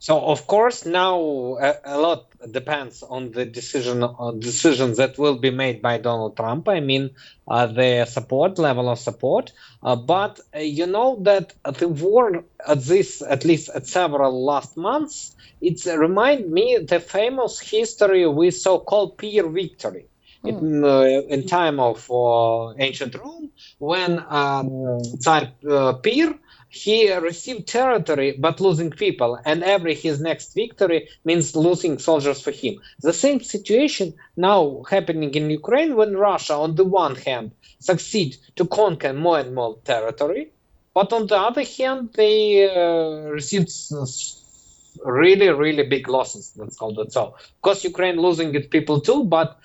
So of course now a lot depends on the decisions that will be made by Donald Trump. I mean, the support level of support, but you know that the war at this, at least at several last months, it's remind me the famous history with so-called peer victory. In time of ancient Rome, when Tsar Peer, he received territory but losing people, and every his next victory means losing soldiers for him. The same situation now happening in Ukraine, when Russia on the one hand succeed to conquer more and more territory, but on the other hand they received really big losses, let's call it so. Of course Ukraine losing its people too, but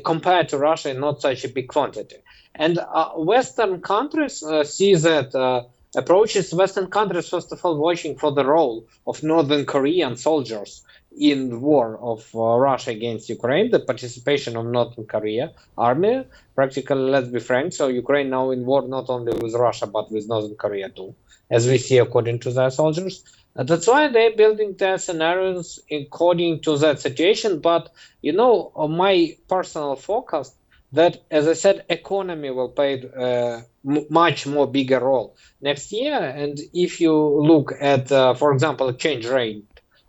compared to Russia not such a big quantity. And Western countries see that approaches. Western countries, first of all, watching for the role of Northern Korean soldiers in the war of Russia against Ukraine, the participation of Northern Korea army. Practically, let's be frank, so Ukraine now in war not only with Russia, but with Northern Korea too, as we see according to their soldiers. That's why they're building their scenarios according to that situation. But, you know, my personal focus that, as I said, economy will play much more bigger role next year. And if you look at, for example, exchange rate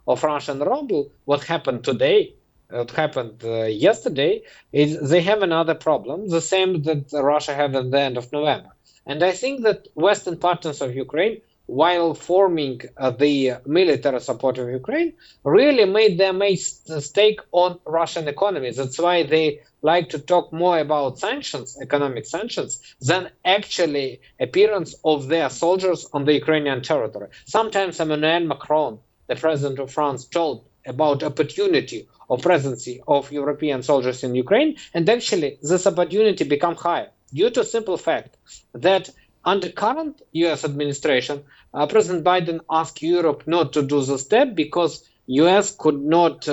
of Russian ruble, what happened today, what happened yesterday, is they have another problem, the same that Russia had at the end of November. And I think that Western partners of Ukraine, while forming the military support of Ukraine, really made their stake on Russian economy. That's why they like to talk more about sanctions, economic sanctions, than actually appearance of their soldiers on the Ukrainian territory. Sometimes Emmanuel Macron, the president of France, told about opportunity of presence of European soldiers in Ukraine, and actually this opportunity become higher due to simple fact that under current US administration, President Biden asked Europe not to do the step because US could not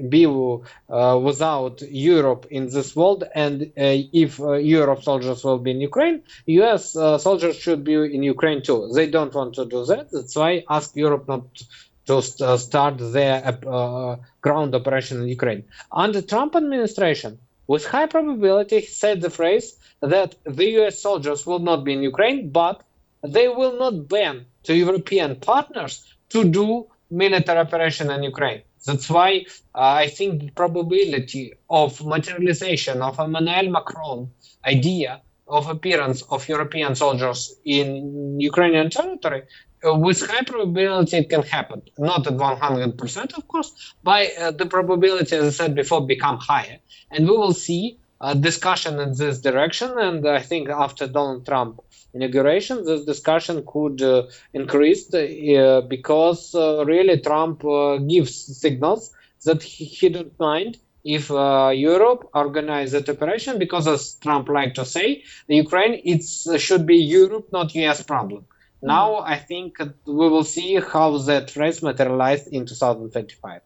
be without Europe in this world, and if Europe soldiers will be in Ukraine, US soldiers should be in Ukraine too. They don't want to do that. That's why ask Europe not to start their ground operation in Ukraine. Under Trump administration, with high probability, he said the phrase that the US soldiers will not be in Ukraine, but they will not ban to European partners to do military operation in Ukraine. That's why I think the probability of materialization of Emmanuel Macron idea of appearance of European soldiers in Ukrainian territory, with high probability it can happen. Not at 100%, of course, but the probability, as I said before, become higher. And we will see discussion in this direction. And I think after Donald Trump inauguration, this discussion could increase because really Trump gives signals that he don't mind if Europe organize that operation, because as Trump liked to say, the Ukraine should be Europe, not US problem. Now I think we will see how that phrase materialized in 2025.